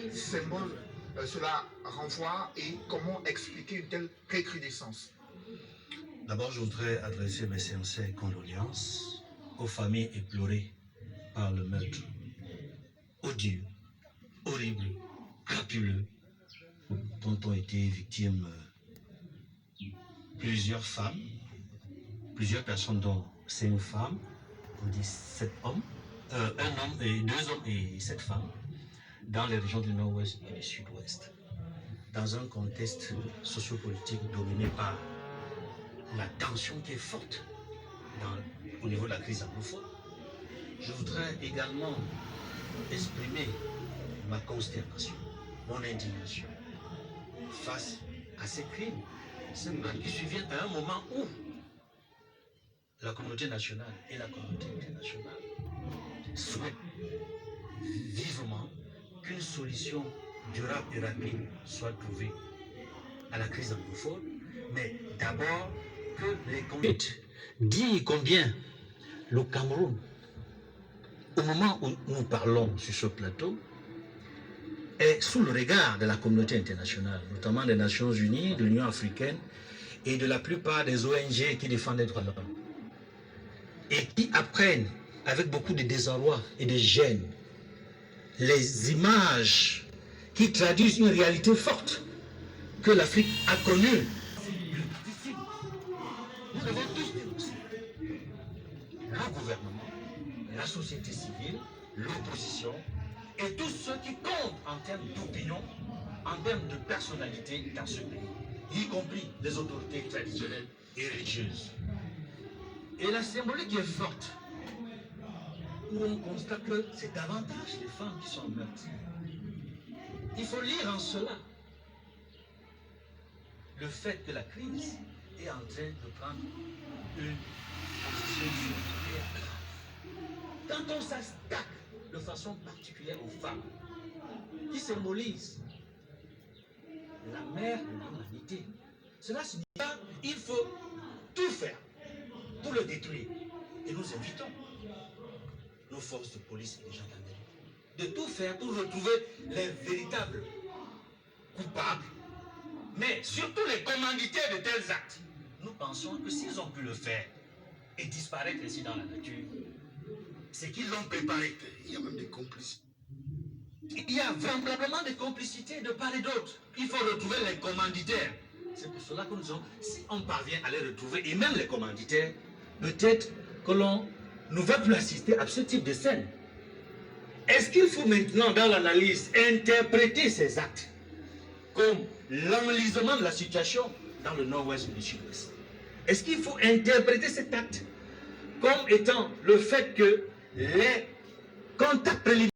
quel symbole cela renvoie et comment expliquer une telle recrudescence? D'abord, je voudrais adresser mes sincères condoléances aux familles éplorées par le meurtre odieux, horrible, crapuleux, dont ont été victimes plusieurs femmes, plusieurs personnes, dont 5 femmes, on dit 7 hommes, un homme et 2 hommes et 7 femmes, dans les régions du Nord-Ouest et du Sud-Ouest, dans un contexte sociopolitique dominé par la tension qui est forte au niveau de la crise anglophone. Je voudrais également exprimer ma consternation, mon indignation face à ces crimes, ces meurtres qui surviennent à un moment où la communauté nationale et la communauté internationale souhaitent vivement qu'une solution durable et rapide soit trouvée à la crise anglophone, mais d'abord que les communautés disent combien le Cameroun, au moment où nous parlons sur ce plateau, est sous le regard de la communauté internationale, notamment des Nations Unies, de l'Union africaine et de la plupart des ONG qui défendent les droits de l'homme, et qui apprennent avec beaucoup de désarroi et de gêne les images qui traduisent une réalité forte que l'Afrique a connue. Nous devons tous dénoncer le gouvernement, la société civile, l'opposition et tous ceux qui comptent en termes d'opinion, en termes de personnalité dans ce pays, y compris les autorités traditionnelles et religieuses. Et la symbolique est forte, où on constate que c'est davantage les femmes qui sont meurtries. Il faut lire en cela le fait que la crise est en train de prendre une position grave. Quand on s'attaque de façon particulière aux femmes, qui symbolisent la mère de l'humanité, cela signifie qu'il faut tout faire pour le détruire. Et nous invitons nos forces de police et de gendarmerie de tout faire pour retrouver les véritables coupables, mais surtout les commanditaires de tels actes. Nous pensons que s'ils ont pu le faire et disparaître ainsi dans la nature, c'est qu'ils l'ont préparé. Il y a même des complices. Il y a véritablement des complicités de part et d'autre. Il faut retrouver les commanditaires. C'est pour cela que nous avons, si on parvient à les retrouver, et même les commanditaires, peut-être que l'on ne va plus assister à ce type de scène. Est-ce qu'il faut maintenant, dans l'analyse, interpréter ces actes comme l'enlisement de la situation dans le nord-ouest et le sud-ouest? Est-ce qu'il faut interpréter cet acte comme étant le fait que les contacts préliminaires